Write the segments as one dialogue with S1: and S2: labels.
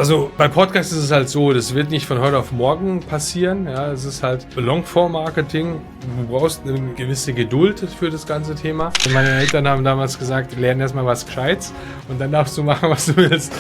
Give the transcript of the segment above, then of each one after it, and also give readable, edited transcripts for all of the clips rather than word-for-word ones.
S1: Also bei Podcasts ist es halt so, das wird nicht von heute auf morgen passieren. Ja, es ist halt Longform-Marketing. Du brauchst eine gewisse Geduld für das ganze Thema. Meine Eltern haben damals gesagt, lern erstmal was Gescheites und dann darfst du machen, was du willst.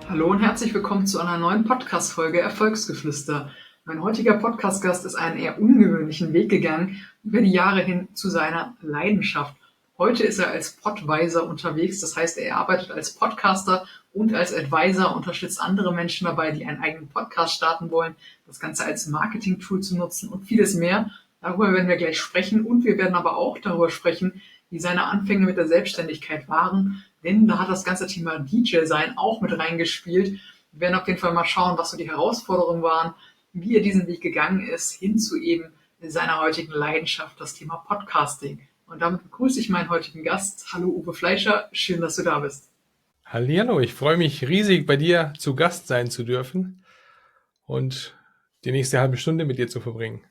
S2: Hallo und herzlich willkommen zu einer neuen Podcast-Folge Erfolgsgeflüster. Mein heutiger Podcast-Gast ist einen eher ungewöhnlichen Weg gegangen über die Jahre hin zu seiner Leidenschaft. Heute ist er als Podvisor unterwegs, das heißt, er arbeitet als Podcaster und als Advisor, unterstützt andere Menschen dabei, die einen eigenen Podcast starten wollen, das Ganze als Marketing-Tool zu nutzen und vieles mehr. Darüber werden wir gleich sprechen und wir werden aber auch darüber sprechen, wie seine Anfänge mit der Selbstständigkeit waren, denn da hat das ganze Thema DJ-Sein auch mit reingespielt. Wir werden auf jeden Fall mal schauen, was so die Herausforderungen waren, wie er diesen Weg gegangen ist, hin zu eben seiner heutigen Leidenschaft, das Thema Podcasting. Und damit begrüße ich meinen heutigen Gast. Hallo Uwe Fleischer, schön, dass du da bist.
S1: Hallihallo, ich freue mich riesig, bei dir zu Gast sein zu dürfen und die nächste halbe Stunde mit dir zu verbringen.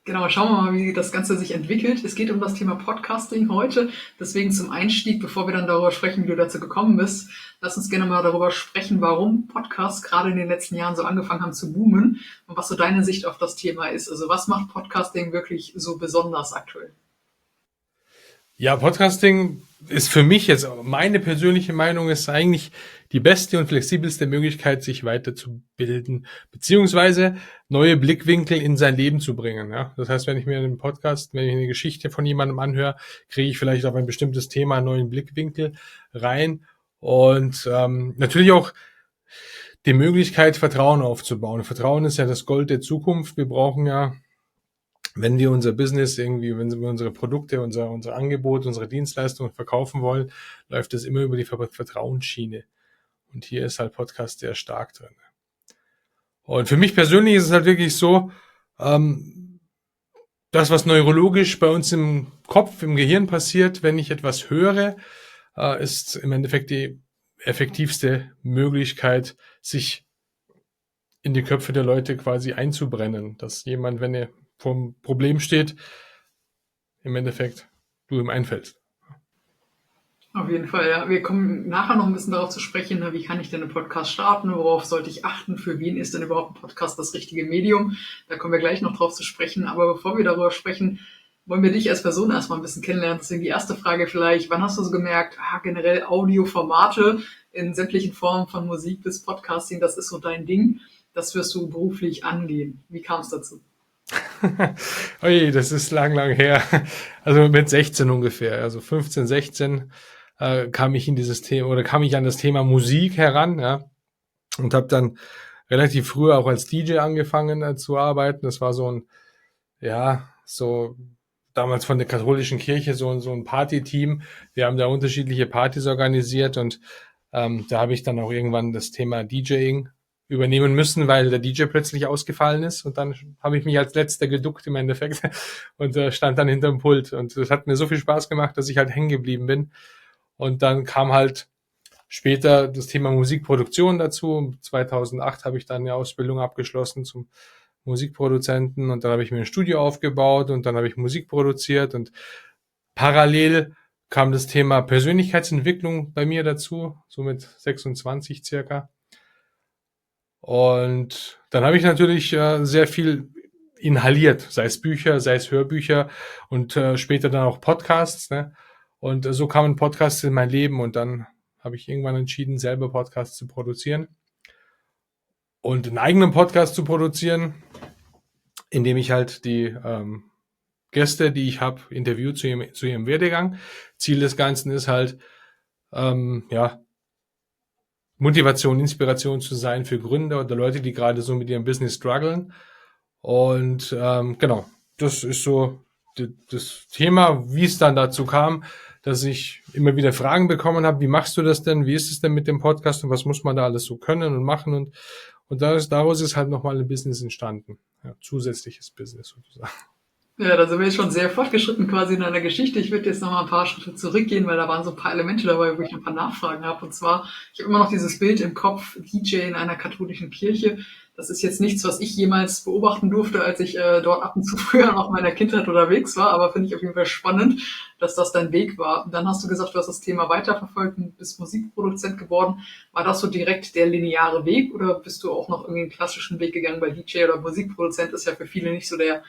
S2: Genau, schauen wir mal, wie das Ganze sich entwickelt. Es geht um das Thema Podcasting heute. Deswegen zum Einstieg, bevor wir dann darüber sprechen, wie du dazu gekommen bist, lass uns gerne mal darüber sprechen, warum Podcasts gerade in den letzten Jahren so angefangen haben zu boomen und was so deine Sicht auf das Thema ist. Also was macht Podcasting wirklich so besonders aktuell?
S1: Ja, Podcasting ist für mich jetzt, meine persönliche Meinung ist eigentlich die beste und flexibelste Möglichkeit, sich weiterzubilden, beziehungsweise neue Blickwinkel in sein Leben zu bringen. Ja? Das heißt, wenn ich mir einen Podcast, wenn ich eine Geschichte von jemandem anhöre, kriege ich vielleicht auf ein bestimmtes Thema einen neuen Blickwinkel rein und natürlich auch die Möglichkeit, Vertrauen aufzubauen. Vertrauen ist ja das Gold der Zukunft. Wir brauchen ja, wenn wir unser Business irgendwie, wenn wir unsere Produkte, unser Angebot, unsere Dienstleistungen verkaufen wollen, läuft das immer über die Vertrauensschiene. Und hier ist halt Podcast sehr stark drin. Und für mich persönlich ist es halt wirklich so, das, was neurologisch bei uns im Kopf, im Gehirn passiert, wenn ich etwas höre, ist im Endeffekt die effektivste Möglichkeit, sich in die Köpfe der Leute quasi einzubrennen. Dass jemand, wenn er vor einem Problem steht, im Endeffekt du ihm einfällst.
S2: Auf jeden Fall, ja. Wir kommen nachher noch ein bisschen darauf zu sprechen, wie kann ich denn einen Podcast starten, worauf sollte ich achten, für wen ist denn überhaupt ein Podcast das richtige Medium. Da kommen wir gleich noch drauf zu sprechen. Aber bevor wir darüber sprechen, wollen wir dich als Person erstmal ein bisschen kennenlernen. Deswegen die erste Frage vielleicht, wann hast du so gemerkt, generell Audioformate in sämtlichen Formen von Musik bis Podcasting, das ist so dein Ding, das wirst du beruflich angehen. Wie kam es dazu?
S1: Oje, das ist lang her. Also mit 16 ungefähr, also 15, 16 kam ich in dieses Thema oder kam ich an das Thema Musik heran, ja, und habe dann relativ früh auch als DJ angefangen zu arbeiten. Das war so ein, ja, so damals von der katholischen Kirche so ein Party-Team. Wir haben da unterschiedliche Partys organisiert und da habe ich dann auch irgendwann das Thema DJing übernehmen müssen, weil der DJ plötzlich ausgefallen ist und dann habe ich mich als letzter geduckt im Endeffekt und stand dann hinterm Pult und das hat mir so viel Spaß gemacht, dass ich halt hängen geblieben bin und dann kam halt später das Thema Musikproduktion dazu. 2008 habe ich dann eine Ausbildung abgeschlossen zum Musikproduzenten und dann habe ich mir ein Studio aufgebaut und dann habe ich Musik produziert und parallel kam das Thema Persönlichkeitsentwicklung bei mir dazu, so mit 26 circa. Und dann habe ich natürlich sehr viel inhaliert, sei es Bücher, sei es Hörbücher und später dann auch Podcasts. Ne? Und so kamen Podcasts in mein Leben und dann habe ich irgendwann entschieden, selber Podcasts zu produzieren und einen eigenen Podcast zu produzieren, indem ich halt die Gäste, die ich habe, interviewt zu ihrem Werdegang. Ziel des Ganzen ist halt, ja, Motivation, Inspiration zu sein für Gründer oder Leute, die gerade so mit ihrem Business strugglen. Und genau, das ist so das Thema, wie es dann dazu kam, dass ich immer wieder Fragen bekommen habe, wie machst du das denn, wie ist es denn mit dem Podcast und was muss man da alles so können und machen und daraus ist halt nochmal ein Business entstanden, ja, zusätzliches Business sozusagen.
S2: Ja, da sind wir jetzt schon sehr fortgeschritten quasi in einer Geschichte. Ich würde jetzt noch mal ein paar Schritte zurückgehen, weil da waren so ein paar Elemente dabei, wo ich noch ein paar Nachfragen habe. Und zwar, ich habe immer noch dieses Bild im Kopf, DJ in einer katholischen Kirche. Das ist jetzt nichts, was ich jemals beobachten durfte, als ich dort ab und zu früher noch in meiner Kindheit unterwegs war, aber finde ich auf jeden Fall spannend, dass das dein Weg war. Und dann hast du gesagt, du hast das Thema weiterverfolgt und bist Musikproduzent geworden. War das so direkt der lineare Weg oder bist du auch noch irgendwie einen klassischen Weg gegangen? Weil DJ oder Musikproduzent ist ja für viele nicht so der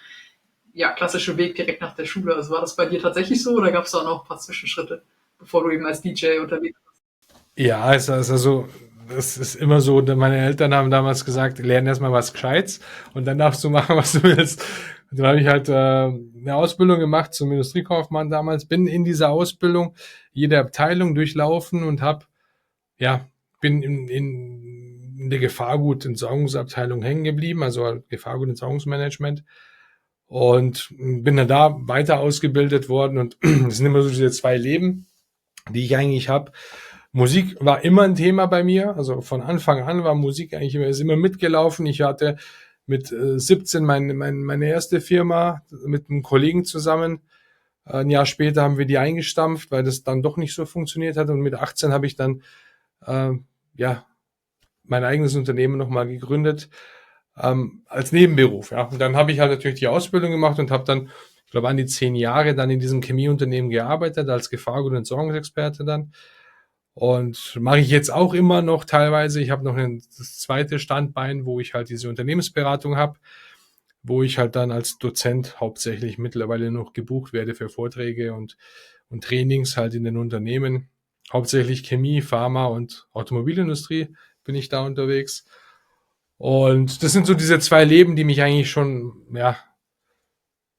S2: klassische Weg direkt nach der Schule. Also war das bei dir tatsächlich so oder gab es da auch noch ein paar Zwischenschritte, bevor du eben als DJ unterwegs warst?
S1: Ja, also, das ist immer so, meine Eltern haben damals gesagt, lern erstmal was Gescheites und dann darfst du machen, was du willst. Und dann habe ich halt eine Ausbildung gemacht zum Industriekaufmann damals, bin in dieser Ausbildung jede Abteilung durchlaufen und ja, bin in der Gefahrgutentsorgungsabteilung hängen geblieben, also Gefahrgutentsorgungsmanagement und bin dann da weiter ausgebildet worden und es sind immer so diese zwei Leben, die ich eigentlich habe. Musik war immer ein Thema bei mir, also von Anfang an war Musik eigentlich immer mitgelaufen. Ich hatte mit 17 meine erste Firma mit einem Kollegen zusammen. Ein Jahr später haben wir die eingestampft, weil das dann doch nicht so funktioniert hat. Und mit 18 habe ich dann äh, ja mein eigenes Unternehmen nochmal gegründet als Nebenberuf. Ja. Und dann habe ich halt natürlich die Ausbildung gemacht und habe dann, ich glaube, an die 10 Jahre dann in diesem Chemieunternehmen gearbeitet als Gefahrgut- und Entsorgungsexperte dann. Und mache ich jetzt auch immer noch teilweise. Ich habe noch das zweite Standbein, wo ich halt diese Unternehmensberatung habe, wo ich halt dann als Dozent hauptsächlich mittlerweile noch gebucht werde für Vorträge und Trainings halt in den Unternehmen. Hauptsächlich Chemie, Pharma und Automobilindustrie bin ich da unterwegs. Und das sind so diese zwei Leben, die mich eigentlich schon, ja,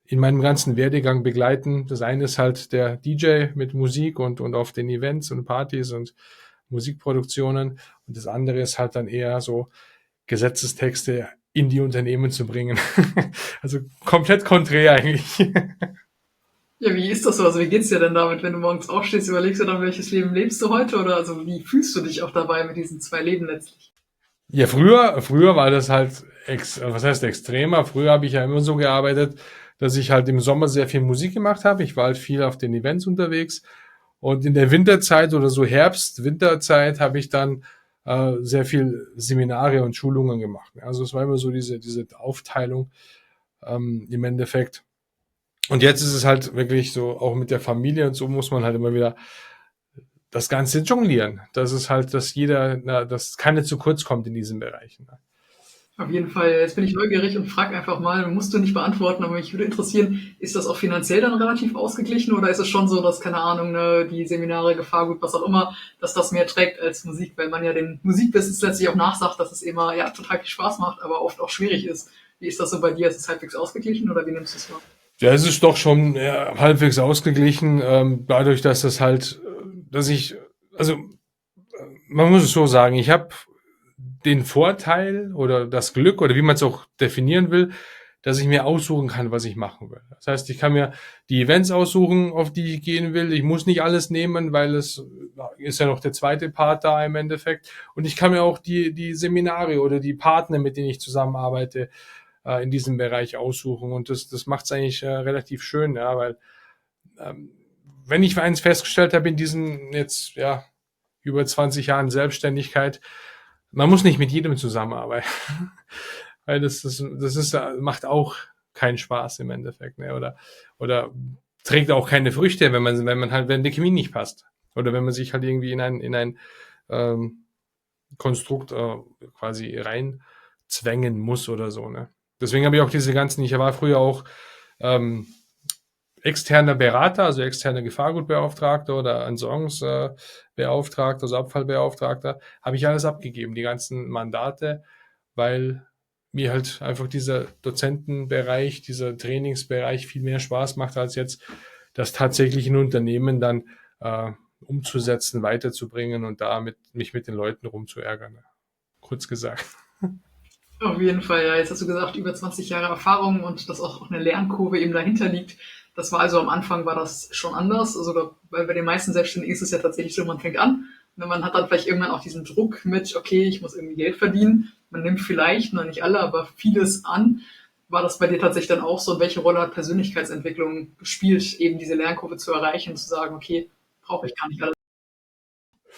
S1: in meinem ganzen Werdegang begleiten. Das eine ist halt der DJ mit Musik und auf den Events und Partys und Musikproduktionen. Und das andere ist halt dann eher so Gesetzestexte in die Unternehmen zu bringen. Also komplett konträr eigentlich.
S2: Ja, wie ist das so? Also wie geht's dir denn damit, wenn du morgens aufstehst, überlegst du dann, welches Leben lebst du heute? Oder also wie fühlst du dich auch dabei mit diesen zwei Leben letztlich?
S1: Ja, früher war das halt, was heißt extremer? Früher habe ich ja immer so gearbeitet, dass ich halt im Sommer sehr viel Musik gemacht habe. Ich war halt viel auf den Events unterwegs. Und in der Winterzeit oder so Herbst, Winterzeit habe ich dann sehr viel Seminare und Schulungen gemacht. Also es war immer so diese Aufteilung im Endeffekt. Und jetzt ist es halt wirklich so, auch mit der Familie und so muss man halt immer wieder das Ganze jonglieren. Das ist halt, dass keiner zu kurz kommt in diesen Bereichen.
S2: Auf jeden Fall. Jetzt bin ich neugierig und frage einfach mal, musst du nicht beantworten, aber mich würde interessieren, ist das auch finanziell dann relativ ausgeglichen oder ist es schon so, dass, keine Ahnung, ne, die Seminare, Gefahrgut, was auch immer, dass das mehr trägt als Musik, weil man ja den Musikbusiness letztlich auch nachsagt, dass es immer ja total viel Spaß macht, aber oft auch schwierig ist. Wie ist das so bei dir? Ist es halbwegs ausgeglichen oder wie nimmst du es wahr?
S1: Ja, es ist doch schon halbwegs ausgeglichen, dadurch, dass das halt, also man muss es so sagen, ich habe den Vorteil oder das Glück oder wie man es auch definieren will, dass ich mir aussuchen kann, was ich machen will. Das heißt, ich kann mir die Events aussuchen, auf die ich gehen will. Ich muss nicht alles nehmen, weil es ist ja noch der zweite Part da im Endeffekt. Und ich kann mir auch die Seminare oder die Partner, mit denen ich zusammenarbeite, in diesem Bereich aussuchen. Und das macht es eigentlich relativ schön, ja, weil ähm, wenn ich eins festgestellt habe in diesen jetzt ja über 20 Jahren Selbstständigkeit, man muss nicht mit jedem zusammenarbeiten. Weil macht auch keinen Spaß im Endeffekt, ne? Oder trägt auch keine Früchte, wenn die Chemie nicht passt. Oder wenn man sich halt irgendwie in ein ähm, Konstrukt quasi reinzwängen muss oder so, ne? Deswegen habe ich auch ich war früher auch ähm, externer Berater, also externer Gefahrgutbeauftragter oder Entsorgungsbeauftragter, also Abfallbeauftragter, habe ich alles abgegeben, die ganzen Mandate, weil mir halt einfach dieser Dozentenbereich, dieser Trainingsbereich viel mehr Spaß macht, als jetzt das tatsächlich in Unternehmen dann umzusetzen, weiterzubringen und damit mich mit den Leuten rumzuärgern. Kurz gesagt.
S2: Auf jeden Fall, ja. Jetzt hast du gesagt, über 20 Jahre Erfahrung und dass auch eine Lernkurve eben dahinter liegt. Das war also am Anfang war das schon anders. Also weil bei den meisten Selbstständigen ist es ja tatsächlich so, man fängt an. Und man hat dann vielleicht irgendwann auch diesen Druck mit, okay, ich muss irgendwie Geld verdienen. Man nimmt vielleicht, noch nicht alle, aber vieles an. War das bei dir tatsächlich dann auch so? Und welche Rolle hat Persönlichkeitsentwicklung gespielt, eben diese Lernkurve zu erreichen und zu sagen, okay, brauche ich gar nicht alles?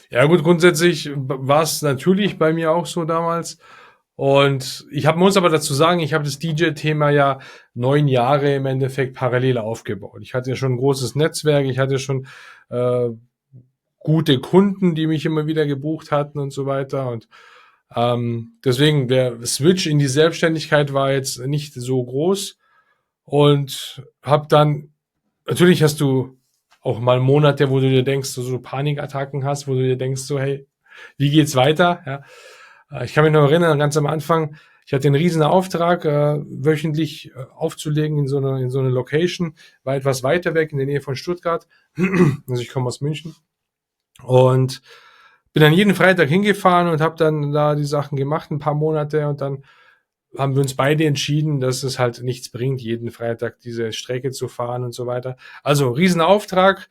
S1: Ja gut, grundsätzlich war es natürlich bei mir auch so damals. Und muss aber dazu sagen, ich habe das DJ-Thema ja 9 Jahre im Endeffekt parallel aufgebaut. Ich hatte ja schon ein großes Netzwerk, ich hatte schon äh, gute Kunden, die mich immer wieder gebucht hatten und so weiter. Und deswegen, der Switch in die Selbstständigkeit war jetzt nicht so groß. Und habe dann, natürlich hast du auch mal Monate, wo du dir denkst, so Panikattacken hast, wo du dir denkst, so, hey, wie geht's weiter? Ja. Ich kann mich noch erinnern, ganz am Anfang, ich hatte einen riesen Auftrag, wöchentlich aufzulegen in so eine Location, war etwas weiter weg, in der Nähe von Stuttgart. Also ich komme aus München. Und bin dann jeden Freitag hingefahren und habe dann da die Sachen gemacht, ein paar Monate. Und dann haben wir uns beide entschieden, dass es halt nichts bringt, jeden Freitag diese Strecke zu fahren und so weiter. Also Riesenauftrag,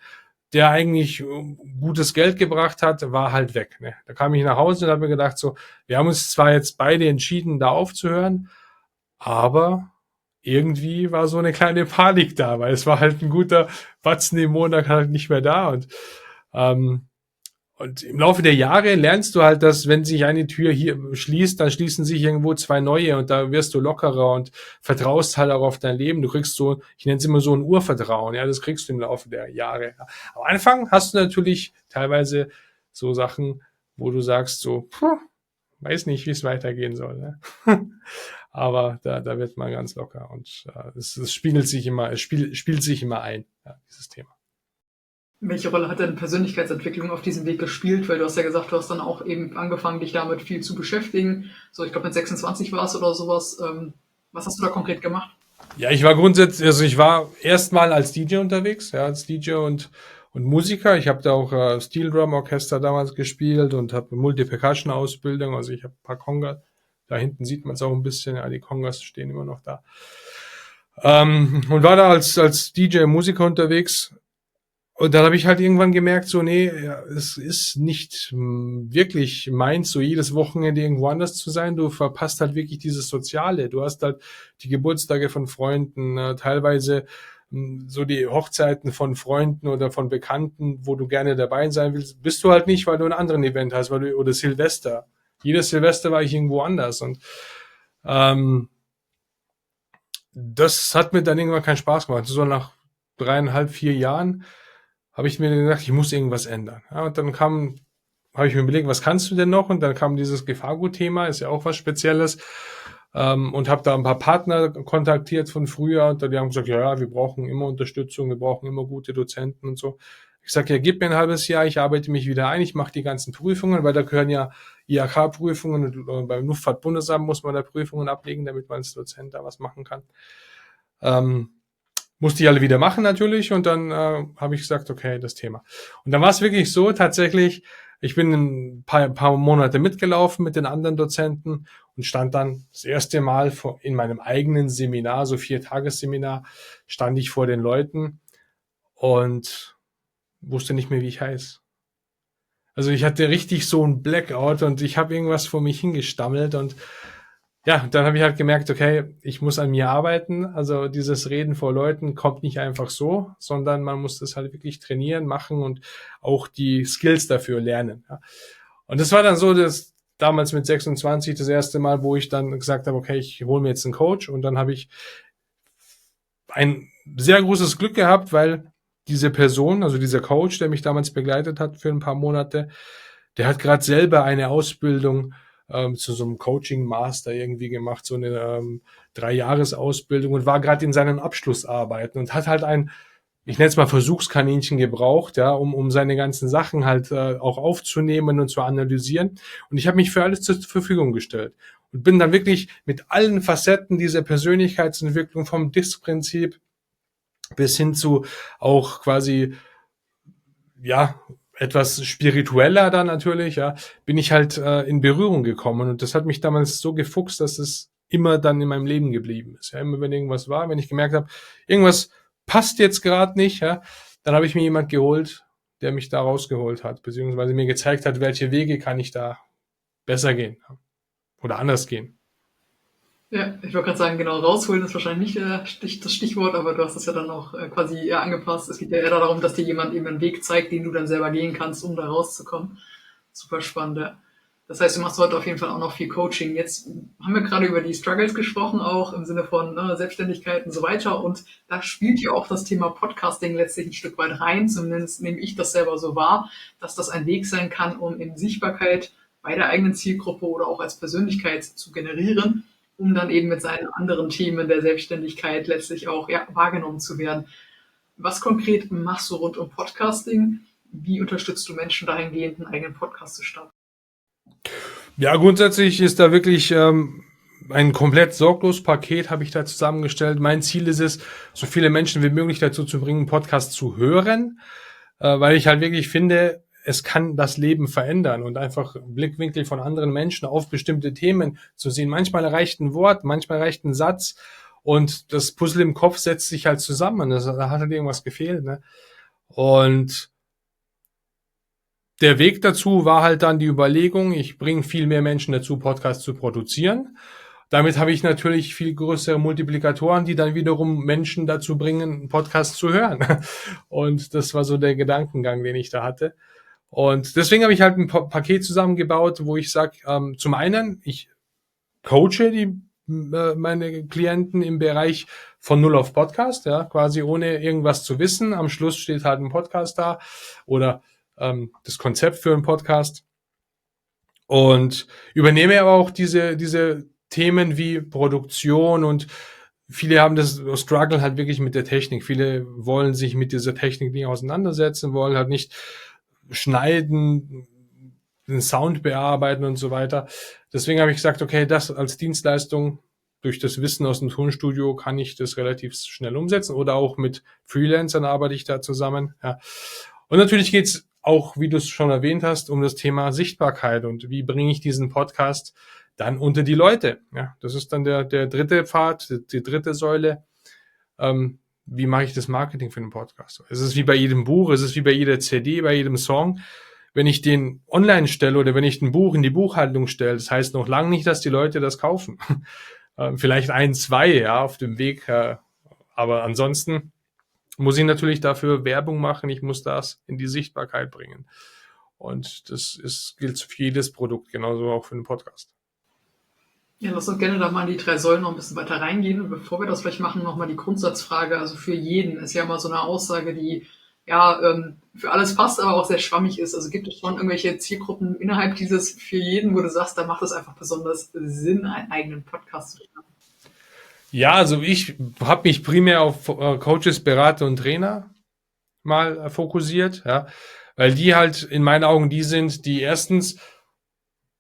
S1: der eigentlich gutes Geld gebracht hat, war halt weg. Ne? Da kam ich nach Hause und habe mir gedacht, so, wir haben uns zwar jetzt beide entschieden, da aufzuhören, aber irgendwie war so eine kleine Panik da, weil es war halt ein guter Batzen im Monat halt nicht mehr da. Ähm, und im Laufe der Jahre lernst du halt, dass wenn sich eine Tür hier schließt, dann schließen sich irgendwo zwei neue und da wirst du lockerer und vertraust halt auch auf dein Leben. Du kriegst so, ich nenne es immer so ein Urvertrauen, ja, das kriegst du im Laufe der Jahre. Am Anfang hast du natürlich teilweise so Sachen, wo du sagst so, weiß nicht, wie es weitergehen soll. Ne? Aber da wird man ganz locker und es spiegelt sich immer, spielt sich immer ein, ja, dieses Thema.
S2: Welche Rolle hat denn Persönlichkeitsentwicklung auf diesem Weg gespielt? Weil du hast ja gesagt, du hast dann auch eben angefangen, dich damit viel zu beschäftigen. So, ich glaube, mit 26 war es oder sowas. Was hast du da konkret gemacht?
S1: Ja, ich war grundsätzlich, also ich war erstmal als DJ unterwegs, ja, als DJ und Musiker. Ich habe da auch Steel Drum Orchester damals gespielt und habe Multi-Percussion Ausbildung, also ich habe ein paar Congas. Da hinten sieht man es auch ein bisschen, ja, die Congas stehen immer noch da. Und war da als DJ Musiker unterwegs. Und dann habe ich halt irgendwann gemerkt, so, nee, ja, es ist nicht wirklich meins, so jedes Wochenende irgendwo anders zu sein. Du verpasst halt wirklich dieses Soziale. Du hast halt die Geburtstage von Freunden, teilweise so die Hochzeiten von Freunden oder von Bekannten, wo du gerne dabei sein willst. Bist du halt nicht, weil du einen anderen Event hast, oder Silvester. Jedes Silvester war ich irgendwo anders. Und ähm, das hat mir dann irgendwann keinen Spaß gemacht. So nach 3,5, 4 Jahren habe ich mir gedacht, ich muss irgendwas ändern. Ja, und dann habe ich mir überlegt, was kannst du denn noch? Und dann kam dieses Gefahrgut-Thema, ist ja auch was Spezielles. Und habe da ein paar Partner kontaktiert von früher und die haben gesagt, ja, wir brauchen immer Unterstützung, wir brauchen immer gute Dozenten und so. Ich sage, ja, gib mir ein halbes Jahr, ich arbeite mich wieder ein, ich mache die ganzen Prüfungen, weil da gehören ja IHK-Prüfungen und beim Luftfahrtbundesamt muss man da Prüfungen ablegen, damit man als Dozent da was machen kann. Musste ich alle wieder machen natürlich und dann habe ich gesagt, okay, das Thema. Und dann war es wirklich so, tatsächlich, ich bin ein paar Monate mitgelaufen mit den anderen Dozenten und stand dann das erste Mal in meinem eigenen Seminar, so 4-Tages-Seminar, stand ich vor den Leuten und wusste nicht mehr, wie ich heiße. Also ich hatte richtig so ein Blackout und ich habe irgendwas vor mich hingestammelt und ja, dann habe ich halt gemerkt, okay, ich muss an mir arbeiten. Also dieses Reden vor Leuten kommt nicht einfach so, sondern man muss das halt wirklich trainieren, machen und auch die Skills dafür lernen. Ja. Und das war dann so, dass damals mit 26 das erste Mal, wo ich dann gesagt habe, okay, ich hole mir jetzt einen Coach. Und dann habe ich ein sehr großes Glück gehabt, weil diese Person, also dieser Coach, der mich damals begleitet hat für ein paar Monate, der hat gerade selber eine Ausbildung zu so einem Coaching-Master irgendwie gemacht, so eine 3-Jahres-Ausbildung und war gerade in seinen Abschlussarbeiten und hat halt ich nenne es mal Versuchskaninchen gebraucht, ja, um seine ganzen Sachen halt auch aufzunehmen und zu analysieren. Und ich habe mich für alles zur Verfügung gestellt und bin dann wirklich mit allen Facetten dieser Persönlichkeitsentwicklung vom DISC-Prinzip bis hin zu auch quasi, ja, etwas spiritueller dann natürlich, ja, bin ich halt in Berührung gekommen und das hat mich damals so gefuchst, dass es immer dann in meinem Leben geblieben ist. Ja, immer wenn irgendwas war, wenn ich gemerkt habe, irgendwas passt jetzt gerade nicht, ja, dann habe ich mir jemand geholt, der mich da rausgeholt hat, beziehungsweise mir gezeigt hat, welche Wege kann ich da besser gehen oder anders gehen.
S2: Ja, ich wollte gerade sagen, genau, rausholen ist wahrscheinlich nicht das Stichwort, aber du hast es ja dann auch quasi eher angepasst. Es geht ja eher darum, dass dir jemand eben einen Weg zeigt, den du dann selber gehen kannst, um da rauszukommen. Super spannend, ja. Das heißt, du machst heute auf jeden Fall auch noch viel Coaching. Jetzt haben wir gerade über die Struggles gesprochen, auch im Sinne von Selbstständigkeit und so weiter. Und da spielt ja auch das Thema Podcasting letztlich ein Stück weit rein. Zumindest nehme ich das selber so wahr, dass das ein Weg sein kann, um in Sichtbarkeit bei der eigenen Zielgruppe oder auch als Persönlichkeit zu generieren, um dann eben mit seinen anderen Themen der Selbstständigkeit letztlich auch wahrgenommen zu werden. Was konkret machst du rund um Podcasting? Wie unterstützt du Menschen dahingehend, einen eigenen Podcast zu starten?
S1: Ja, grundsätzlich ist da wirklich ein komplett sorglos Paket habe ich da zusammengestellt. Mein Ziel ist es, so viele Menschen wie möglich dazu zu bringen, Podcast zu hören, weil ich halt wirklich finde, es kann das Leben verändern und einfach Blickwinkel von anderen Menschen auf bestimmte Themen zu sehen. Manchmal reicht ein Wort, manchmal reicht ein Satz und das Puzzle im Kopf setzt sich halt zusammen. Da hat halt irgendwas gefehlt, ne? Und der Weg dazu war halt dann die Überlegung, ich bringe viel mehr Menschen dazu, Podcasts zu produzieren. Damit habe ich natürlich viel größere Multiplikatoren, die dann wiederum Menschen dazu bringen, einen Podcast zu hören. Und das war so der Gedankengang, den ich da hatte. Und deswegen habe ich halt ein Paket zusammengebaut, wo ich sage, zum einen, ich coache meine Klienten im Bereich von Null auf Podcast, ja, quasi ohne irgendwas zu wissen. Am Schluss steht halt ein Podcast da oder das Konzept für einen Podcast und übernehme aber auch diese Themen wie Produktion und viele haben das Struggle halt wirklich mit der Technik. Viele wollen sich mit dieser Technik nicht auseinandersetzen, wollen halt nicht schneiden, den Sound bearbeiten und so weiter. Deswegen habe ich gesagt, okay, das als Dienstleistung durch das Wissen aus dem Tonstudio kann ich das relativ schnell umsetzen oder auch mit Freelancern arbeite ich da zusammen. Ja. Und natürlich geht's auch, wie du es schon erwähnt hast, um das Thema Sichtbarkeit und wie bringe ich diesen Podcast dann unter die Leute. Ja, das ist dann der dritte Pfad, die dritte Säule. Wie mache ich das Marketing für den Podcast? Es ist wie bei jedem Buch, es ist wie bei jeder CD, bei jedem Song. Wenn ich den online stelle oder wenn ich ein Buch in die Buchhandlung stelle, das heißt noch lange nicht, dass die Leute das kaufen. Vielleicht ein, zwei, ja, auf dem Weg. Aber ansonsten muss ich natürlich dafür Werbung machen. Ich muss das in die Sichtbarkeit bringen. Und gilt für jedes Produkt, genauso auch für den Podcast.
S2: Ja, lass uns gerne da mal in die 3 Säulen noch ein bisschen weiter reingehen. Und bevor wir das vielleicht machen, nochmal die Grundsatzfrage. Also für jeden ist ja mal so eine Aussage, die für alles passt, aber auch sehr schwammig ist. Also gibt es schon irgendwelche Zielgruppen innerhalb dieses für jeden, wo du sagst, da macht es einfach besonders Sinn, einen eigenen Podcast zu starten?
S1: Ja, also ich habe mich primär auf Coaches, Berater und Trainer mal fokussiert, ja, weil die halt in meinen Augen die sind, die erstens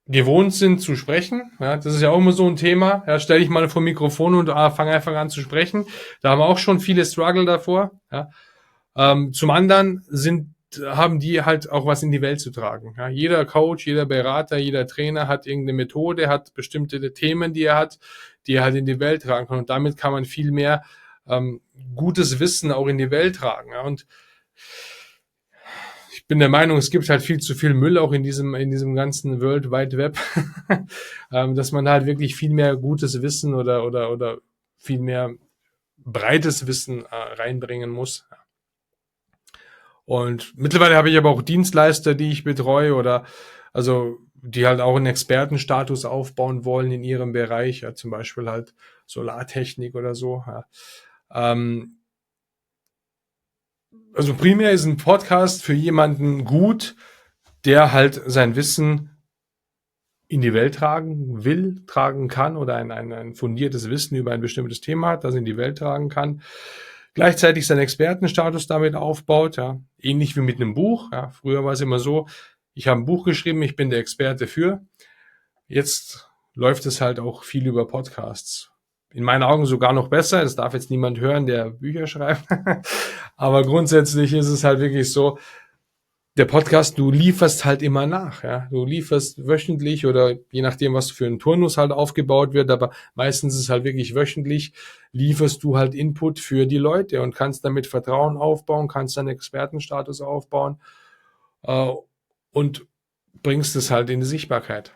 S1: gewohnt sind zu sprechen. Ja, das ist ja auch immer so ein Thema. Ja, stell dich mal vor Mikrofon und fang einfach an zu sprechen. Da haben auch schon viele Struggle davor. Ja. Zum anderen haben die halt auch was in die Welt zu tragen. Ja, jeder Coach, jeder Berater, jeder Trainer hat irgendeine Methode, hat bestimmte Themen, die er hat, die er halt in die Welt tragen kann. Und damit kann man viel mehr gutes Wissen auch in die Welt tragen. Ja. Und ich bin der Meinung, es gibt halt viel zu viel Müll auch in diesem ganzen World Wide Web, dass man halt wirklich viel mehr gutes Wissen oder viel mehr breites Wissen reinbringen muss. Und mittlerweile habe ich aber auch Dienstleister, die ich betreue also die halt auch einen Expertenstatus aufbauen wollen in ihrem Bereich, ja, zum Beispiel halt Solartechnik oder so. Ja. Also primär ist ein Podcast für jemanden gut, der halt sein Wissen in die Welt tragen will, tragen kann oder ein fundiertes Wissen über ein bestimmtes Thema hat, das in die Welt tragen kann. Gleichzeitig seinen Expertenstatus damit aufbaut, ja, ähnlich wie mit einem Buch. Ja. Früher war es immer so, ich habe ein Buch geschrieben, ich bin der Experte für. Jetzt läuft es halt auch viel über Podcasts. In meinen Augen sogar noch besser. Das darf jetzt niemand hören, der Bücher schreibt. Aber grundsätzlich ist es halt wirklich so, der Podcast, du lieferst halt immer nach, ja. Du lieferst wöchentlich oder je nachdem, was für ein Turnus halt aufgebaut wird, aber meistens ist es halt wirklich wöchentlich, lieferst du halt Input für die Leute und kannst damit Vertrauen aufbauen, kannst deinen Expertenstatus aufbauen und bringst es halt in die Sichtbarkeit.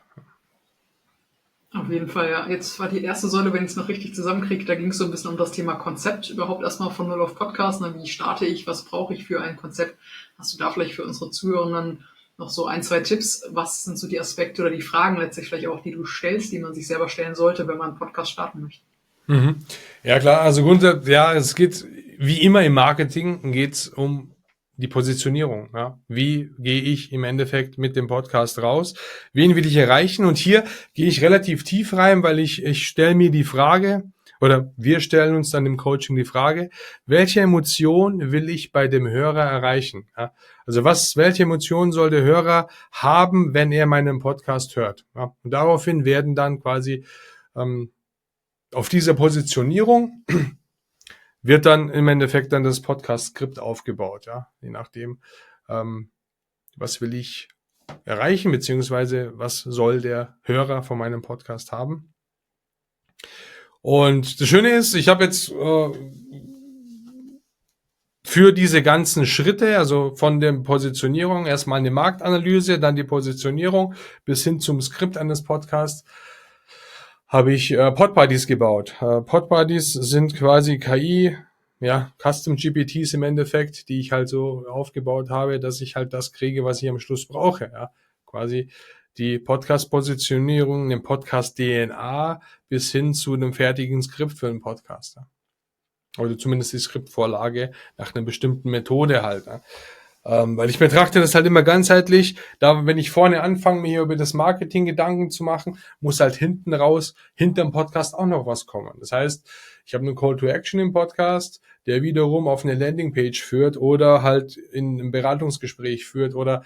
S2: Auf jeden Fall, ja. Jetzt war die erste Säule, wenn ich es noch richtig zusammenkriege, da ging es so ein bisschen um das Thema Konzept. Überhaupt erstmal von Null auf Podcast. Wie starte ich? Was brauche ich für ein Konzept? Hast du da vielleicht für unsere Zuhörenden noch so ein, zwei Tipps. Was sind so die Aspekte oder die Fragen letztlich vielleicht auch, die du stellst, die man sich selber stellen sollte, wenn man einen Podcast starten möchte?
S1: Mhm. Ja klar, also grundsätzlich, ja, es geht wie immer im Marketing geht's um die Positionierung. Ja. Wie gehe ich im Endeffekt mit dem Podcast raus? Wen will ich erreichen? Und hier gehe ich relativ tief rein, weil ich stelle mir die Frage, oder wir stellen uns dann im Coaching die Frage, welche Emotion will ich bei dem Hörer erreichen? Ja. Also welche Emotion soll der Hörer haben, wenn er meinen Podcast hört? Ja. Und daraufhin werden dann quasi auf dieser Positionierung wird dann im Endeffekt dann das Podcast-Skript aufgebaut, ja, je nachdem, was will ich erreichen, beziehungsweise was soll der Hörer von meinem Podcast haben. Und das Schöne ist, ich habe jetzt für diese ganzen Schritte, also von der Positionierung, erstmal eine Marktanalyse, dann die Positionierung bis hin zum Skript eines Podcasts, habe ich Podbuddies gebaut. Podbuddies sind quasi KI, ja, Custom GPTs im Endeffekt, die ich halt so aufgebaut habe, dass ich halt das kriege, was ich am Schluss brauche. Ja. Quasi die Podcast-Positionierung, den Podcast-DNA bis hin zu einem fertigen Skript für einen Podcast. Ja. Oder zumindest die Skriptvorlage nach einer bestimmten Methode halt. Ja. Weil ich betrachte das halt immer ganzheitlich. Da, wenn ich vorne anfange, mir hier über das Marketing Gedanken zu machen, muss halt hinten raus, hinterm Podcast auch noch was kommen. Das heißt, ich habe einen Call to Action im Podcast, der wiederum auf eine Landingpage führt oder halt in ein Beratungsgespräch führt oder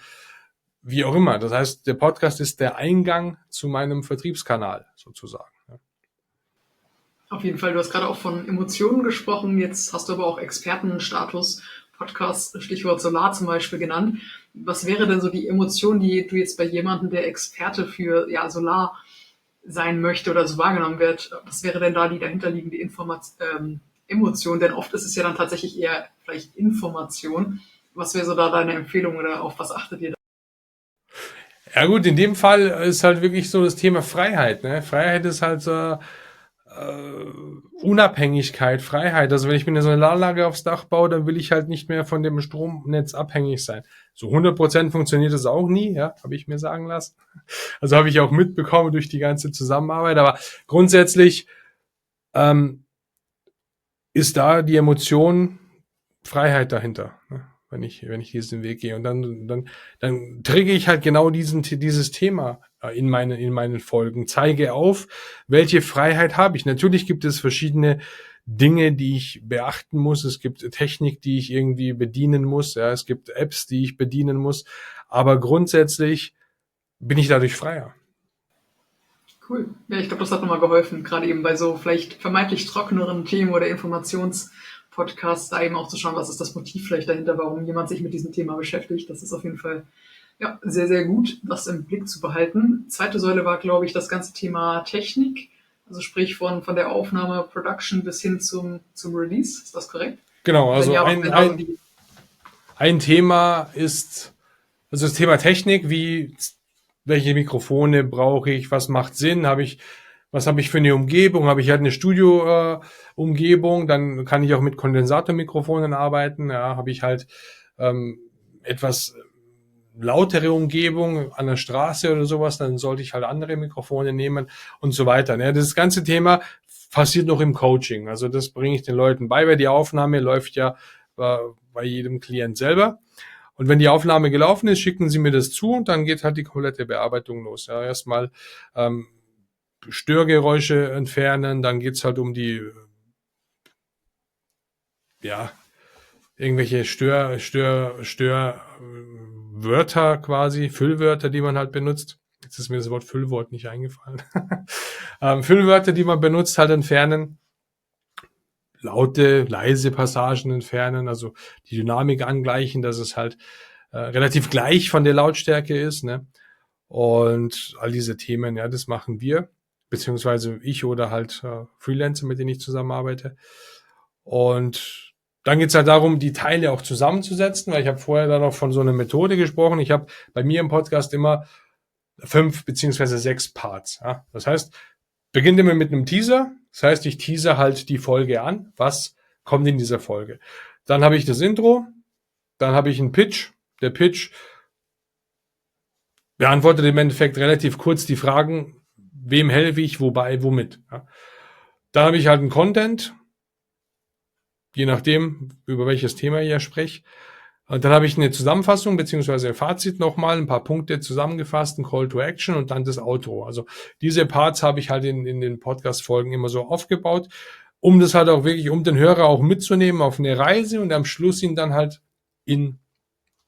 S1: wie auch immer. Das heißt, der Podcast ist der Eingang zu meinem Vertriebskanal sozusagen.
S2: Auf jeden Fall, du hast gerade auch von Emotionen gesprochen, jetzt hast du aber auch Expertenstatus, Podcast, Stichwort Solar zum Beispiel genannt. Was wäre denn so die Emotion, die du jetzt bei jemandem, der Experte für Solar sein möchte oder so wahrgenommen wird, was wäre denn da die dahinterliegende Emotion? Denn oft ist es ja dann tatsächlich eher vielleicht Information. Was wäre so da deine Empfehlung oder auf was achtet ihr da?
S1: Ja gut, in dem Fall ist halt wirklich so das Thema Freiheit. Ne? Freiheit ist halt so Unabhängigkeit, Freiheit. Also wenn ich mir eine Solaranlage aufs Dach baue, dann will ich halt nicht mehr von dem Stromnetz abhängig sein. So 100% funktioniert das auch nie, ja, habe ich mir sagen lassen. Also habe ich auch mitbekommen durch die ganze Zusammenarbeit. Aber grundsätzlich ist da die Emotion Freiheit dahinter, ne? Wenn ich diesen Weg gehe. Und dann träge ich halt genau dieses Thema in meinen Folgen, zeige auf, welche Freiheit habe ich. Natürlich gibt es verschiedene Dinge, die ich beachten muss. Es gibt Technik, die ich irgendwie bedienen muss. Ja, es gibt Apps, die ich bedienen muss. Aber grundsätzlich bin ich dadurch freier.
S2: Cool. Ja, ich glaube, das hat nochmal geholfen, gerade eben bei so vielleicht vermeintlich trockeneren Themen oder Informationspodcasts, da eben auch zu schauen, was ist das Motiv vielleicht dahinter, warum jemand sich mit diesem Thema beschäftigt. Das ist auf jeden Fall sehr, sehr gut, das im Blick zu behalten. Zweite Säule war, glaube ich, das ganze Thema Technik, also sprich von der Aufnahme, Production bis hin zum Release. Ist das korrekt?
S1: Genau,
S2: Wenn
S1: also
S2: ja, was wären die?
S1: ein Thema ist, also das Thema Technik, welche Mikrofone brauche ich, was macht Sinn, was habe ich für eine Umgebung, habe ich halt eine Studio-Umgebung, dann kann ich auch mit Kondensatormikrofonen arbeiten, ja, habe ich halt etwas lautere Umgebung an der Straße oder sowas, dann sollte ich halt andere Mikrofone nehmen und so weiter. Ne? Das ganze Thema passiert noch im Coaching, also das bringe ich den Leuten bei, weil die Aufnahme läuft ja bei jedem Klient selber. Und wenn die Aufnahme gelaufen ist, schicken sie mir das zu und dann geht halt die komplette Bearbeitung los. Ja, erstmal Störgeräusche entfernen, dann geht's halt um die irgendwelche Störwörter quasi, Füllwörter, die man halt benutzt. Jetzt ist mir das Wort Füllwort nicht eingefallen. Füllwörter, die man benutzt, halt entfernen. Laute, leise Passagen entfernen, also die Dynamik angleichen, dass es halt relativ gleich von der Lautstärke ist, ne? Und all diese Themen, ja, das machen wir, beziehungsweise ich oder halt Freelancer, mit denen ich zusammenarbeite. Und dann geht's halt darum, die Teile auch zusammenzusetzen, weil ich habe vorher dann noch von so einer Methode gesprochen. Ich habe bei mir im Podcast immer 5 beziehungsweise 6 Parts. Ja? Das heißt, beginnt immer mit einem Teaser. Das heißt, ich teaser halt die Folge an. Was kommt in dieser Folge? Dann habe ich das Intro. Dann habe ich einen Pitch. Der Pitch beantwortet im Endeffekt relativ kurz die Fragen, wem helfe ich, wobei, womit. Ja. Da habe ich halt einen Content, je nachdem, über welches Thema ich ja spreche. Und dann habe ich eine Zusammenfassung beziehungsweise ein Fazit nochmal, ein paar Punkte zusammengefasst, ein Call to Action und dann das Outro. Also diese Parts habe ich halt in den Podcast-Folgen immer so aufgebaut, um das halt auch wirklich, um den Hörer auch mitzunehmen auf eine Reise und am Schluss ihn dann halt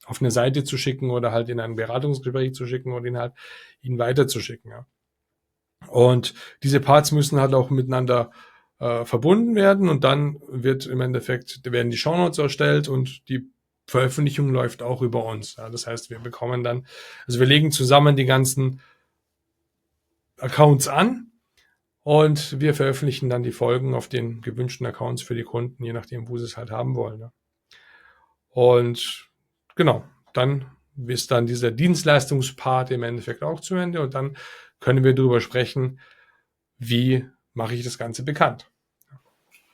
S1: auf eine Seite zu schicken oder halt in ein Beratungsgespräch zu schicken und ihn weiterzuschicken. Ja. Und diese Parts müssen halt auch miteinander verbunden werden und dann werden die Shownotes erstellt und die Veröffentlichung läuft auch über uns. Ja. Das heißt, wir legen zusammen die ganzen Accounts an und wir veröffentlichen dann die Folgen auf den gewünschten Accounts für die Kunden, je nachdem, wo sie es halt haben wollen. Ja. Und genau, dann ist dann dieser Dienstleistungspart im Endeffekt auch zu Ende und dann können wir darüber sprechen, wie mache ich das Ganze bekannt.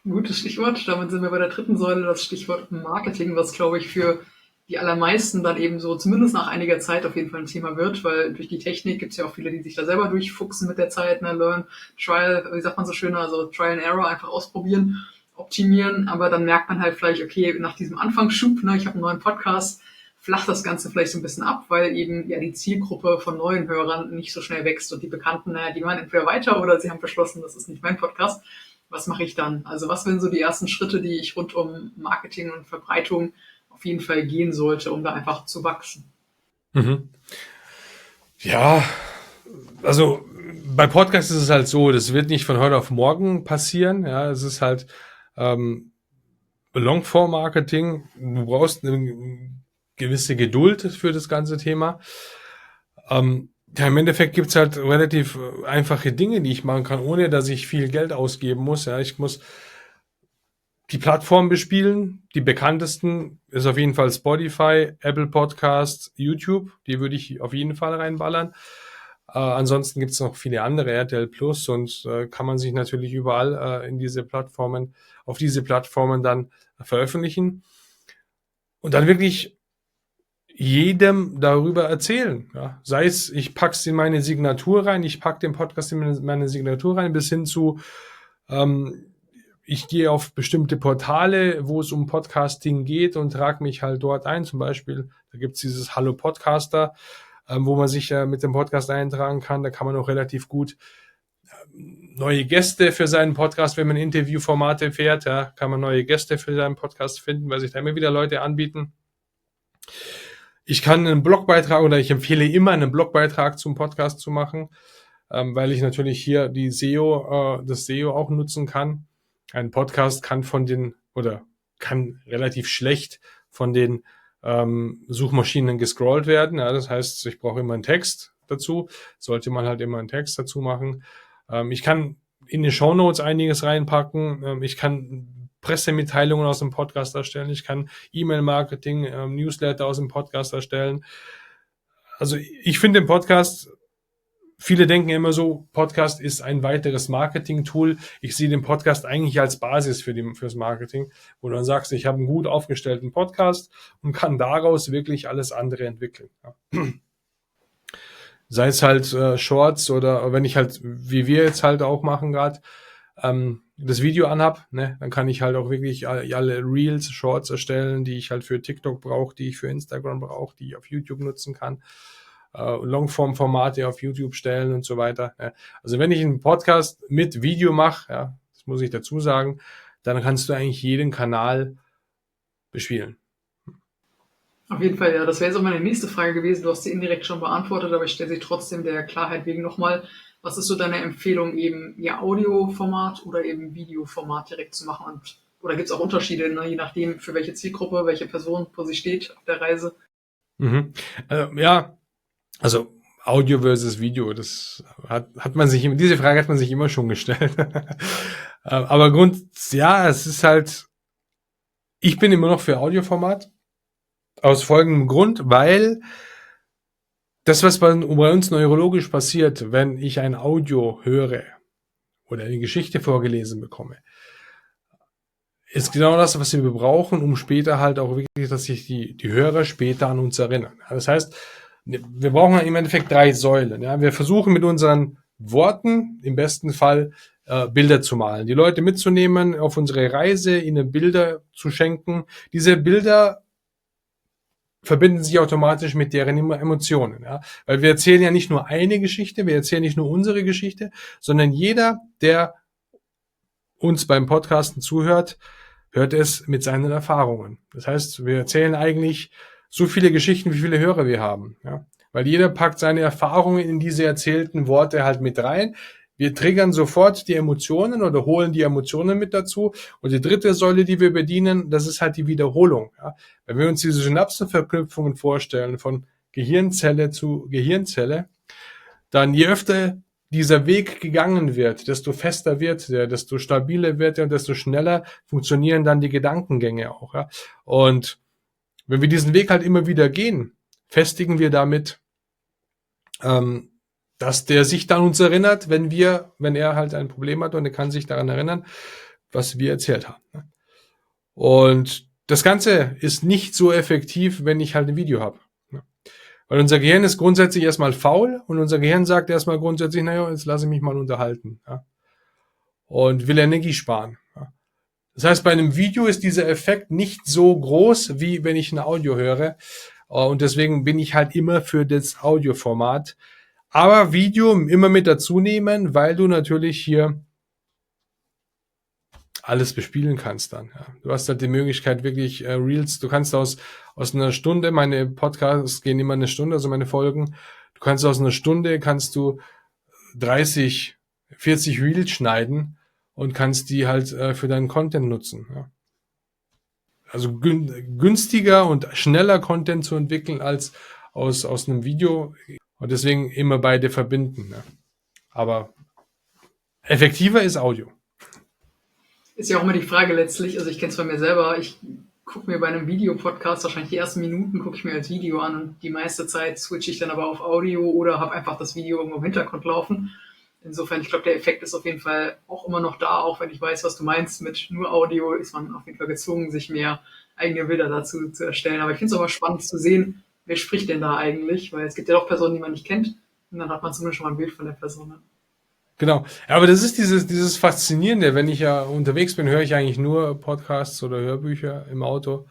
S2: Gutes Stichwort. Damit sind wir bei der dritten Säule, das Stichwort Marketing, was, glaube ich, für die allermeisten dann eben so, zumindest nach einiger Zeit auf jeden Fall ein Thema wird, weil durch die Technik gibt es ja auch viele, die sich da selber durchfuchsen mit der Zeit, ne, Learn, Trial, wie sagt man so schön, also Trial and Error, einfach ausprobieren, optimieren, aber dann merkt man halt vielleicht, okay, nach diesem Anfangsschub, ne, ich habe einen neuen Podcast, flacht das Ganze vielleicht so ein bisschen ab, weil eben ja die Zielgruppe von neuen Hörern nicht so schnell wächst und die Bekannten, naja, die hören entweder weiter oder sie haben beschlossen, das ist nicht mein Podcast. Was mache ich dann? Also was sind so die ersten Schritte, die ich rund um Marketing und Verbreitung auf jeden Fall gehen sollte, um da einfach zu wachsen?
S1: Mhm. Ja, also bei Podcasts ist es halt so, das wird nicht von heute auf morgen passieren. Ja, es ist halt Longform-Marketing. Du brauchst eine gewisse Geduld für das ganze Thema. Ja, im Endeffekt gibt's halt relativ einfache Dinge, die ich machen kann, ohne dass ich viel Geld ausgeben muss. Ja, ich muss die Plattform bespielen. Die bekanntesten ist auf jeden Fall Spotify, Apple Podcasts, YouTube. Die würde ich auf jeden Fall reinballern. Ansonsten gibt's noch viele andere, RTL Plus, und kann man sich natürlich überall auf diese Plattformen dann veröffentlichen und dann wirklich jedem darüber erzählen. Ja. Sei es, ich pack's in meine Signatur rein, ich pack den Podcast in meine Signatur rein, bis hin zu ich gehe auf bestimmte Portale, wo es um Podcasting geht und trage mich halt dort ein. Zum Beispiel, da gibt's dieses Hallo Podcaster, wo man sich mit dem Podcast eintragen kann. Da kann man auch relativ gut neue Gäste für seinen Podcast, wenn man Interviewformate fährt, ja, kann man neue Gäste für seinen Podcast finden, weil sich da immer wieder Leute anbieten. Ich kann einen Blogbeitrag oder ich empfehle immer einen Blogbeitrag zum Podcast zu machen, weil ich natürlich hier das SEO auch nutzen kann. Ein Podcast kann kann relativ schlecht von den Suchmaschinen gescrollt werden. Ja, das heißt, ich brauche immer einen Text dazu. Sollte man halt immer einen Text dazu machen. Ich kann in die Shownotes einiges reinpacken. Ich kann Pressemitteilungen aus dem Podcast erstellen. Ich kann E-Mail-Marketing, Newsletter aus dem Podcast erstellen. Also ich finde den Podcast, viele denken immer so, Podcast ist ein weiteres Marketing-Tool. Ich sehe den Podcast eigentlich als Basis fürs Marketing, wo du dann sagst, ich habe einen gut aufgestellten Podcast und kann daraus wirklich alles andere entwickeln. Ja. Sei es halt Shorts oder wenn ich halt, wie wir jetzt halt auch machen gerade, das Video anhab, ne, dann kann ich halt auch wirklich alle Reels, Shorts erstellen, die ich halt für TikTok brauche, die ich für Instagram brauche, die ich auf YouTube nutzen kann. Longform-Formate auf YouTube stellen und so weiter. Ja. Also wenn ich einen Podcast mit Video mache, ja, das muss ich dazu sagen, dann kannst du eigentlich jeden Kanal bespielen.
S2: Auf jeden Fall, ja. Das wäre jetzt auch meine nächste Frage gewesen. Du hast sie indirekt schon beantwortet, aber ich stelle sie trotzdem der Klarheit wegen nochmal. Was ist so deine Empfehlung, eben ja Audioformat oder eben Videoformat direkt zu machen? Oder gibt es auch Unterschiede, ne? Je nachdem, für welche Zielgruppe, welche Person, wo sie steht auf der Reise?
S1: Mhm. Ja, also Audio versus Video, diese Frage hat man sich immer schon gestellt. Aber es ist halt, ich bin immer noch für Audioformat. Aus folgendem Grund, weil das, was bei uns neurologisch passiert, wenn ich ein Audio höre oder eine Geschichte vorgelesen bekomme, ist genau das, was wir brauchen, um später halt auch wirklich, dass sich die Hörer später an uns erinnern. Das heißt, wir brauchen im Endeffekt 3 Säulen. Ja? Wir versuchen mit unseren Worten im besten Fall Bilder zu malen, die Leute mitzunehmen auf unsere Reise, ihnen Bilder zu schenken. Diese Bilder verbinden sich automatisch mit deren Emotionen. Ja? Weil wir erzählen ja nicht nur eine Geschichte, wir erzählen nicht nur unsere Geschichte, sondern jeder, der uns beim Podcasten zuhört, hört es mit seinen Erfahrungen. Das heißt, wir erzählen eigentlich so viele Geschichten, wie viele Hörer wir haben. Ja? Weil jeder packt seine Erfahrungen in diese erzählten Worte halt mit rein. Wir triggern sofort die Emotionen oder holen die Emotionen mit dazu. Und die dritte Säule, die wir bedienen, das ist halt die Wiederholung. Ja? Wenn wir uns diese Synapsenverknüpfungen vorstellen, von Gehirnzelle zu Gehirnzelle, dann je öfter dieser Weg gegangen wird, desto fester wird er, desto stabiler wird er und desto schneller funktionieren dann die Gedankengänge auch. Ja? Und wenn wir diesen Weg halt immer wieder gehen, festigen wir damit, dass der sich dann uns erinnert, wenn er halt ein Problem hat und er kann sich daran erinnern, was wir erzählt haben. Und das Ganze ist nicht so effektiv, wenn ich halt ein Video habe. Weil unser Gehirn ist grundsätzlich erstmal faul und unser Gehirn sagt erstmal grundsätzlich, naja, jetzt lasse ich mich mal unterhalten. Ja? Und will Energie sparen. Ja? Das heißt, bei einem Video ist dieser Effekt nicht so groß, wie wenn ich ein Audio höre. Und deswegen bin ich halt immer für das Audioformat. Aber Video immer mit dazu nehmen, weil du natürlich hier alles bespielen kannst dann. Ja. Du hast halt die Möglichkeit wirklich Reels, du kannst aus einer Stunde, meine Podcasts gehen immer eine Stunde, also meine Folgen, du kannst aus einer Stunde, kannst du 30, 40 Reels schneiden und kannst die halt für deinen Content nutzen. Ja. Also günstiger und schneller Content zu entwickeln als aus einem Video und deswegen immer beide verbinden. Ja. Aber effektiver ist Audio.
S2: Ist ja auch immer die Frage letztlich, also ich kenne es von mir selber, ich gucke mir bei einem Videopodcast wahrscheinlich die ersten Minuten gucke ich mir als Video an und die meiste Zeit switche ich dann aber auf Audio oder habe einfach das Video irgendwo im Hintergrund laufen. Insofern, ich glaube, der Effekt ist auf jeden Fall auch immer noch da, auch wenn ich weiß, was du meinst. Mit nur Audio ist man auf jeden Fall gezwungen, sich mehr eigene Bilder dazu zu erstellen. Aber ich finde es auch mal spannend zu sehen, wer spricht denn da eigentlich, weil es gibt ja doch Personen, die man nicht kennt und dann hat man zumindest schon mal ein Bild von der Person.
S1: Genau. Ja, aber das ist dieses Faszinierende. Wenn ich ja unterwegs bin, höre ich eigentlich nur Podcasts oder Hörbücher im Auto.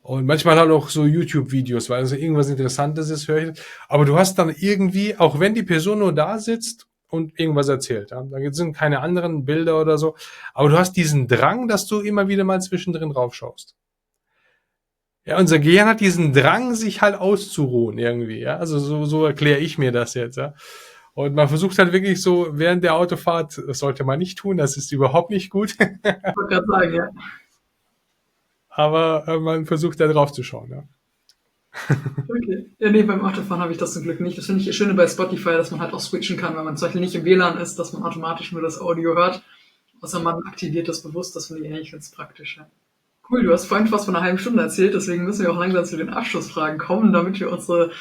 S1: Und manchmal halt auch so YouTube-Videos, weil also irgendwas Interessantes ist, höre ich. Aber du hast dann irgendwie, auch wenn die Person nur da sitzt und irgendwas erzählt, ja, da sind keine anderen Bilder oder so, aber du hast diesen Drang, dass du immer wieder mal zwischendrin raufschaust. Ja, unser Gehirn hat diesen Drang, sich halt auszuruhen irgendwie, ja. Also so erkläre ich mir das jetzt, ja. Und man versucht halt wirklich so während der Autofahrt, das sollte man nicht tun, das ist überhaupt nicht gut.
S2: Ich wollte gerade sagen, ja.
S1: Aber man versucht da drauf zu schauen, ja.
S2: Okay. Ja, nee, beim Autofahren habe ich das zum Glück nicht. Das finde ich das Schöne bei Spotify, dass man halt auch switchen kann, wenn man zum Beispiel nicht im WLAN ist, dass man automatisch nur das Audio hört. Außer man aktiviert das bewusst, das finde ich eigentlich ganz praktisch. Ja. Cool, du hast vorhin fast von einer halben Stunde erzählt, deswegen müssen wir auch langsam zu den Abschlussfragen kommen, damit wir unser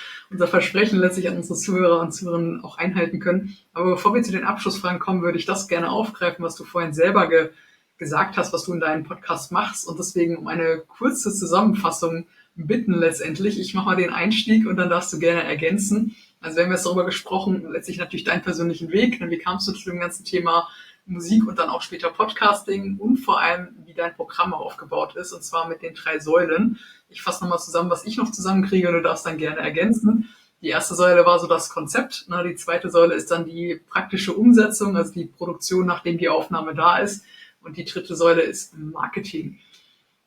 S2: Versprechen letztlich an unsere Zuhörer und Zuhörerinnen auch einhalten können. Aber bevor wir zu den Abschlussfragen kommen, würde ich das gerne aufgreifen, was du vorhin selber gesagt hast, was du in deinem Podcast machst und deswegen um eine kurze Zusammenfassung bitten letztendlich. Ich mache mal den Einstieg und dann darfst du gerne ergänzen. Also wir haben jetzt darüber gesprochen, letztlich natürlich deinen persönlichen Weg, wie kamst du zu dem ganzen Thema Musik und dann auch später Podcasting und vor allem, wie dein Programm aufgebaut ist, und zwar mit den 3 Säulen. Ich fasse nochmal zusammen, was ich noch zusammenkriege und du darfst dann gerne ergänzen. Die erste Säule war so das Konzept, die zweite Säule ist dann die praktische Umsetzung, also die Produktion, nachdem die Aufnahme da ist, und die dritte Säule ist Marketing.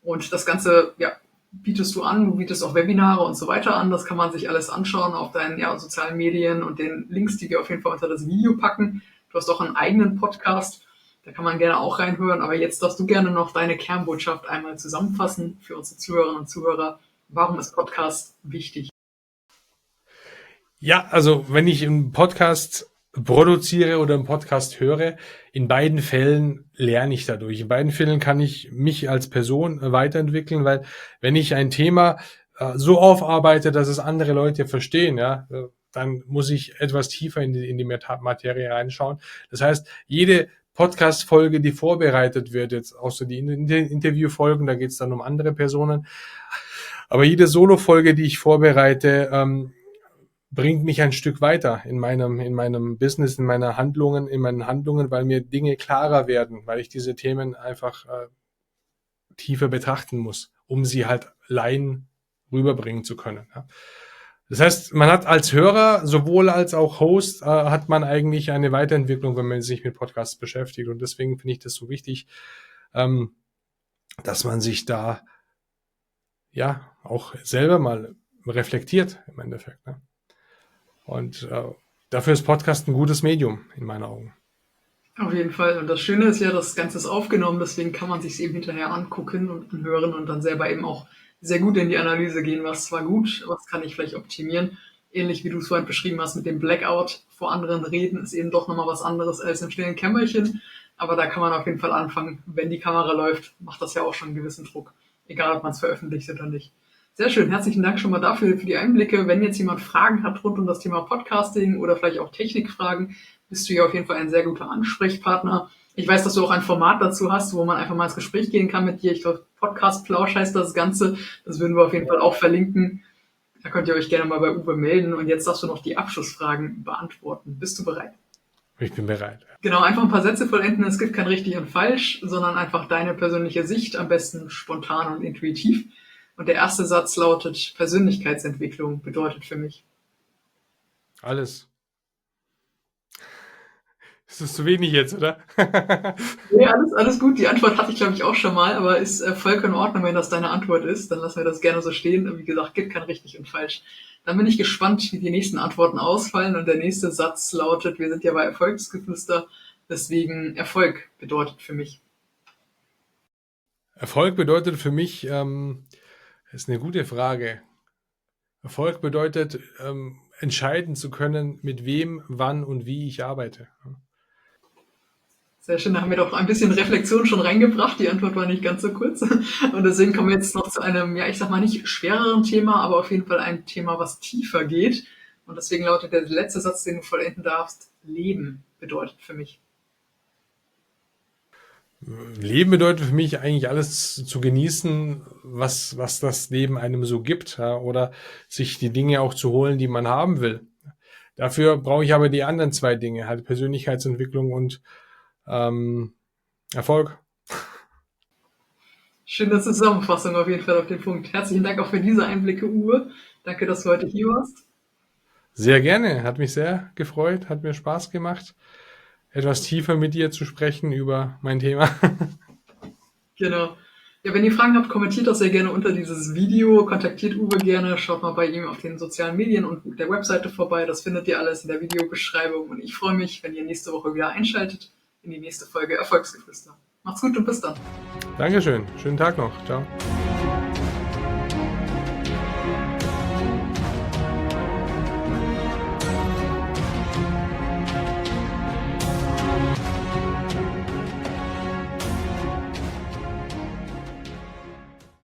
S2: Und das Ganze, ja, bietest du an, du bietest auch Webinare und so weiter an, das kann man sich alles anschauen auf deinen sozialen Medien und den Links, die wir auf jeden Fall unter das Video packen. Du hast auch einen eigenen Podcast, da kann man gerne auch reinhören, aber jetzt darfst du gerne noch deine Kernbotschaft einmal zusammenfassen für unsere Zuhörerinnen und Zuhörer. Warum ist Podcast wichtig?
S1: Ja, also wenn ich einen Podcast produziere oder einen Podcast höre, in beiden Fällen lerne ich dadurch. In beiden Fällen kann ich mich als Person weiterentwickeln, weil wenn ich ein Thema so aufarbeite, dass es andere Leute verstehen, ja, dann muss ich etwas tiefer in die Materie reinschauen. Das heißt, jede Podcast-Folge, die vorbereitet wird, jetzt außer die Interviewfolgen, da geht es dann um andere Personen, aber jede Solo-Folge, die ich vorbereite, bringt mich ein Stück weiter in meinem Business, in meinen Handlungen, weil mir Dinge klarer werden, weil ich diese Themen einfach tiefer betrachten muss, um sie halt Laien rüberbringen zu können. Ja. Das heißt, man hat als Hörer sowohl als auch Host hat man eigentlich eine Weiterentwicklung, wenn man sich mit Podcasts beschäftigt. Und deswegen finde ich das so wichtig, dass man sich da ja auch selber mal reflektiert im Endeffekt. Ne? Und dafür ist Podcast ein gutes Medium in meinen Augen.
S2: Auf jeden Fall. Und das Schöne ist ja, das Ganze ist aufgenommen, deswegen kann man sich eben hinterher angucken und anhören und dann selber eben auch sehr gut in die Analyse gehen, was war gut, was kann ich vielleicht optimieren. Ähnlich wie du es vorhin beschrieben hast mit dem Blackout, vor anderen reden, ist eben doch nochmal was anderes als im stillen Kämmerchen. Aber da kann man auf jeden Fall anfangen. Wenn die Kamera läuft, macht das ja auch schon einen gewissen Druck. Egal, ob man es veröffentlicht oder nicht. Sehr schön. Herzlichen Dank schon mal dafür, für die Einblicke. Wenn jetzt jemand Fragen hat rund um das Thema Podcasting oder vielleicht auch Technikfragen, bist du ja auf jeden Fall ein sehr guter Ansprechpartner. Ich weiß, dass du auch ein Format dazu hast, wo man einfach mal ins Gespräch gehen kann mit dir. Ich glaube, Podcast-Plausch heißt das Ganze. Das würden wir auf jeden Fall auch verlinken. Da könnt ihr euch gerne mal bei Uwe melden. Und jetzt darfst du noch die Abschlussfragen beantworten. Bist du bereit?
S1: Ich bin bereit.
S2: Genau, einfach ein paar Sätze vollenden. Es gibt kein richtig und falsch, sondern einfach deine persönliche Sicht, am besten spontan und intuitiv. Und der erste Satz lautet, Persönlichkeitsentwicklung bedeutet für mich.
S1: Alles. Das ist zu wenig jetzt, oder?
S2: Nee, alles gut. Die Antwort hatte ich, glaube ich, auch schon mal, aber ist voll in Ordnung, wenn das deine Antwort ist. Dann lassen wir das gerne so stehen. Wie gesagt, gibt kein richtig und falsch. Dann bin ich gespannt, wie die nächsten Antworten ausfallen. Und der nächste Satz lautet, wir sind ja bei Erfolgsgeflüster, deswegen Erfolg bedeutet für mich.
S1: Erfolg bedeutet für mich, ist eine gute Frage. Erfolg bedeutet, entscheiden zu können, mit wem, wann und wie ich arbeite.
S2: Sehr schön, da haben wir doch ein bisschen Reflexion schon reingebracht. Die Antwort war nicht ganz so kurz. Und deswegen kommen wir jetzt noch zu einem, ja, ich sag mal nicht schwereren Thema, aber auf jeden Fall ein Thema, was tiefer geht. Und deswegen lautet der letzte Satz, den du vollenden darfst, Leben bedeutet für mich.
S1: Leben bedeutet für mich eigentlich alles zu genießen, was das Leben einem so gibt, ja, oder sich die Dinge auch zu holen, die man haben will. Dafür brauche ich aber die anderen zwei Dinge, halt Persönlichkeitsentwicklung und Erfolg.
S2: Schöne Zusammenfassung auf jeden Fall auf den Punkt. Herzlichen Dank auch für diese Einblicke, Uwe. Danke, dass du heute hier warst.
S1: Sehr gerne, hat mich sehr gefreut, hat mir Spaß gemacht, etwas tiefer mit dir zu sprechen über mein Thema.
S2: Genau. Ja, wenn ihr Fragen habt, kommentiert das sehr gerne unter dieses Video, kontaktiert Uwe gerne, schaut mal bei ihm auf den sozialen Medien und der Webseite vorbei. Das findet ihr alles in der Videobeschreibung und ich freue mich, wenn ihr nächste Woche wieder einschaltet in die nächste Folge Erfolgsgeflüster. Macht's gut und bis dann.
S1: Dankeschön, schönen Tag noch, ciao.